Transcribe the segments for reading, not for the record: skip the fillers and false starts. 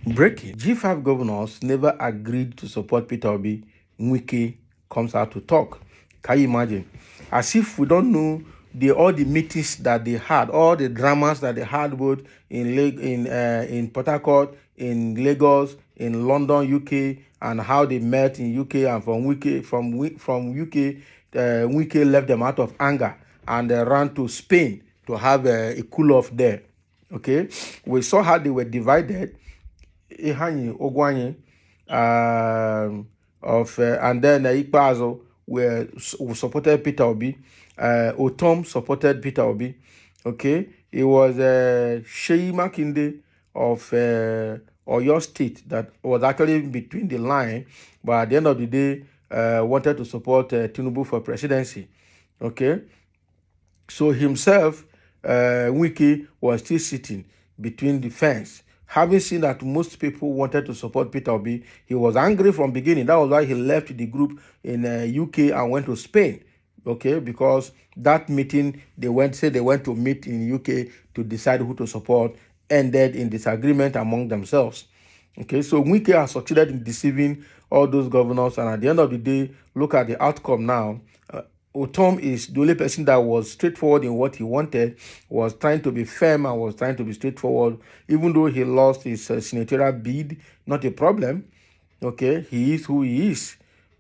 Breaking. G5 governors never agreed to support Peter Obi. Wike comes out to talk. Can you imagine? As if we don't know all the meetings that they had, all the dramas that they had both in Port Harcourt, in Lagos, in London, UK, and how they met in UK, and from UK, Wike left them out of anger and ran to Spain to have a cool off there. Okay, we saw how they were divided. Ihanyi Ogwanye and then Ikpazo who supported Peter Obi. Otom supported Peter Obi. Okay, it was Sheyi Makinde of Oyo State that was actually between the line, but at the end of the day wanted to support Tinubu for presidency. Okay, so himself, Wike, was still sitting between the fence. Having seen that most people wanted to support Peter Obi, he was angry from beginning. That was why he left the group in UK and went to Spain. Okay, because that meeting they went to meet in UK to decide who to support ended in disagreement among themselves. Okay, so Wike has succeeded in deceiving all those governors, and at the end of the day, look at the outcome now. Otom is the only person that was straightforward in what he wanted, was trying to be firm and was trying to be straightforward, even though he lost his senatorial bid, not a problem. Okay, he is who he is.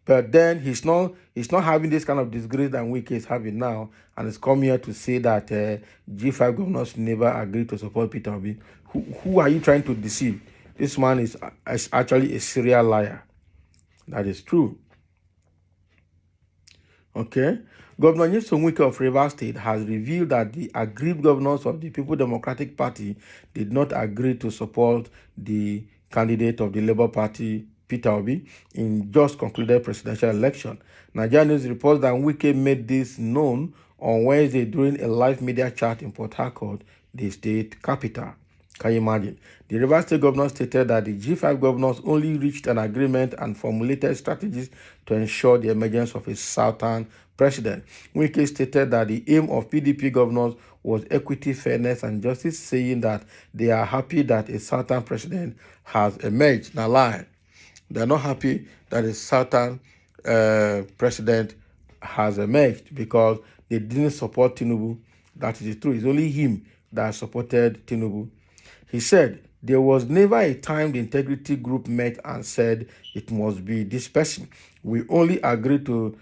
But then he's not having this kind of disgrace that Wike is having now, and it's come here to say that G5 governors never agreed to support Peter Obi. Who are you trying to deceive? This man is actually a serial liar. That is true. Okay. Governor Nyesom Wike of Rivers State has revealed that the aggrieved governors of the People Democratic Party did not agree to support the candidate of the Labour Party, Peter Obi, in just concluded presidential election. Nigeria News reports that Wike made this known on Wednesday during a live media chat in Port Harcourt, the state capital. Can you imagine? The Rivers State governor stated that the G5 governors only reached an agreement and formulated strategies to ensure the emergence of a Southern president. Wike stated that the aim of PDP governors was equity, fairness, and justice, saying that they are happy that a Southern president has emerged. Now, lie. They are not happy that a Southern president has emerged because they didn't support Tinubu. That is true. It's only him that supported Tinubu. He said, there was never a time the integrity group met and said it must be this person. We only agreed on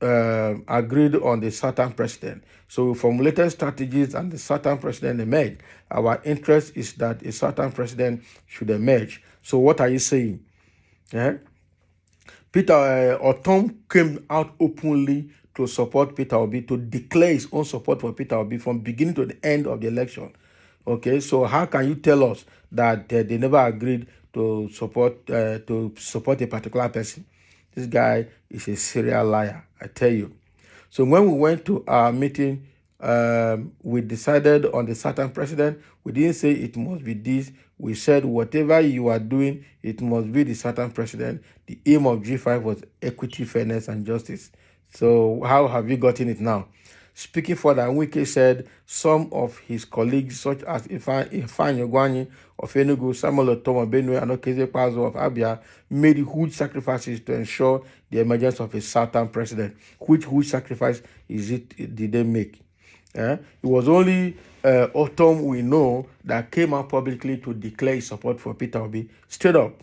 the Southern president. So we formulated strategies and the Southern president emerged. Our interest is that a Southern president should emerge. So what are you saying? Yeah? Peter Otom came out openly to support Peter Obi, to declare his own support for Peter Obi from beginning to the end of the election. Okay, so how can you tell us that they never agreed to support a particular person? This guy is a serial liar, I tell you. So when we went to our meeting, we decided on the Southern president. We didn't say it must be this. We said whatever you are doing, it must be the Southern president. The aim of G5 was equity, fairness, and justice. So how have you gotten it now? Speaking further, Wike said some of his colleagues, such as Ifeanyi Ogwanye of Enugu, Samuel Otom of Benue, and Okeze Pazo of Abia, made huge sacrifices to ensure the emergence of a Southern president. Which huge sacrifice did they make? It was only Otom we know that came out publicly to declare his support for Peter Obi, straight up.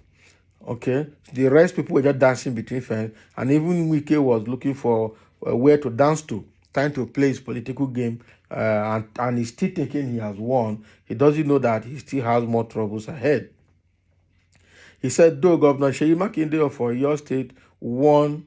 Okay, the rest people were just dancing between fans, and even Wike was looking for where to dance to, trying to play his political game, and he's still thinking he has won. He doesn't know that he still has more troubles ahead. He said, though Governor Sheyi Makinde of Oyo State won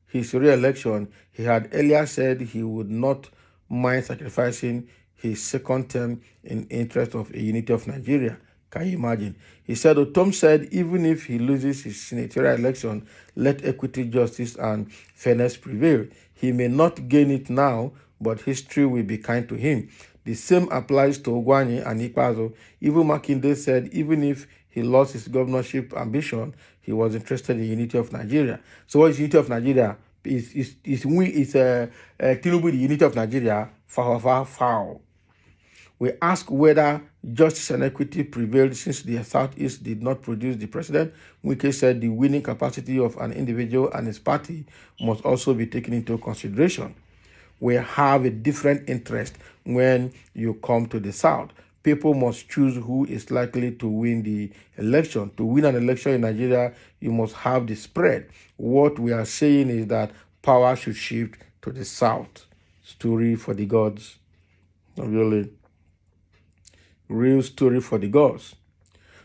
his re-election, he had earlier said he would not mind sacrificing his second term in interest of a unity of Nigeria. Can you imagine? He said, Otom said, even if he loses his senatorial election, let equity, justice, and fairness prevail. He may not gain it now, but history will be kind to him. The same applies to Ogwanye and Ikpazo. Even Makinde said, even if he lost his governorship ambition, he was interested in unity of Nigeria. So what is unity of Nigeria? Is Tinubu the unity of Nigeria? Foul. We ask whether justice and equity prevailed since the Southeast did not produce the president. Wike said the winning capacity of an individual and his party must also be taken into consideration. We have a different interest when you come to the South. People must choose who is likely to win the election. To win an election in Nigeria, you must have the spread. What we are saying is that power should shift to the South. Story for the gods. Really, real story for the gods.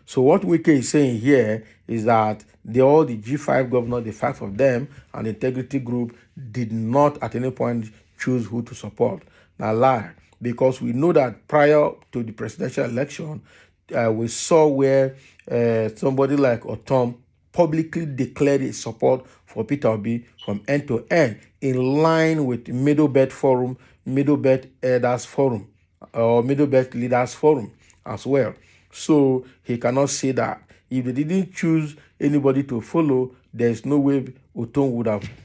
So what Wike is saying here is that all the G5 governors, the 5 of them, and the integrity group did not at any point choose who to support. Now lie, because we know that prior to the presidential election, we saw where somebody like Otom publicly declared his support for Peter Obi from end to end, in line with Middle Belt Forum, Middle Belt Elders Forum, or Middle Belt Leaders Forum as well. So he cannot say that. If they didn't choose anybody to follow, there's no way Otom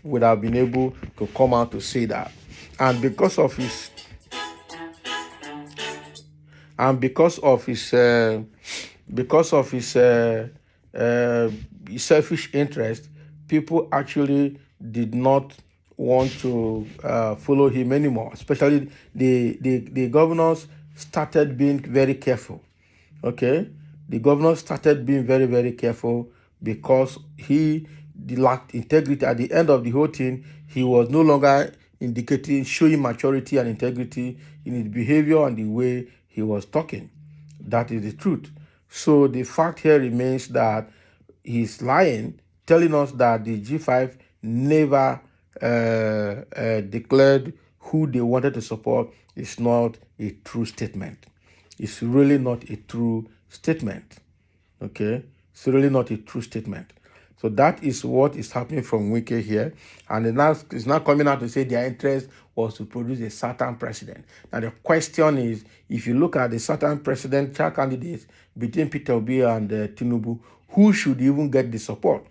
would have been able to come out to say that. And because of his selfish interest, people actually did not want to follow him anymore. Especially the governors started being very careful. Okay, the governor started being very, very careful because he lacked integrity. At the end of the whole thing, he was no longer showing maturity and integrity in his behavior and the way he was talking. That is the truth. So the fact here remains that he's lying, telling us that the G5 never declared who they wanted to support is not a true statement. It's really not a true statement. Okay? It's really not a true statement. So that is what is happening from Wike here. And it's now coming out to say their interest was to produce a certain president. Now the question is, if you look at the certain presidential candidates between Peter Obi and Tinubu, who should even get the support?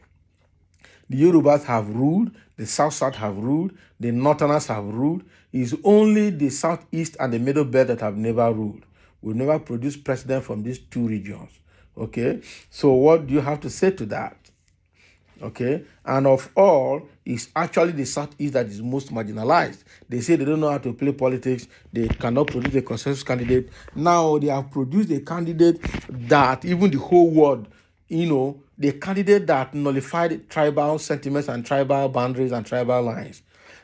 The Yorubas have ruled, the South have ruled, the Northerners have ruled. It's only the Southeast and the Middle Belt that have never ruled. We've never produced president from these two regions. Okay? So what do you have to say to that? Okay? And of all, it's actually the Southeast that is most marginalized. They say they don't know how to play politics. They cannot produce a consensus candidate. Now they have produced a candidate that even the whole world, the candidate that nullified tribal sentiments and tribal boundaries and tribal lines.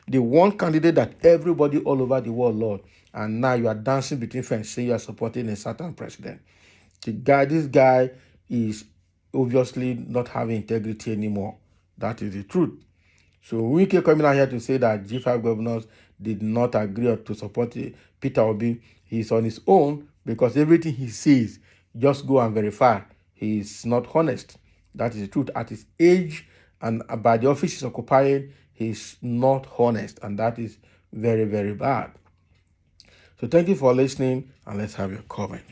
The one candidate that everybody all over the world loved. And now you are dancing between friends, saying you are supporting a certain president. This guy is obviously not having integrity anymore. That is the truth. So Wike coming out here to say that G5 governors did not agree to support Peter Obi. He's on his own because everything he says, just go and verify. He is not honest. That is the truth. At his age and by the office he's occupying, he's not honest. And that is very, very bad. So thank you for listening, and let's have your comment.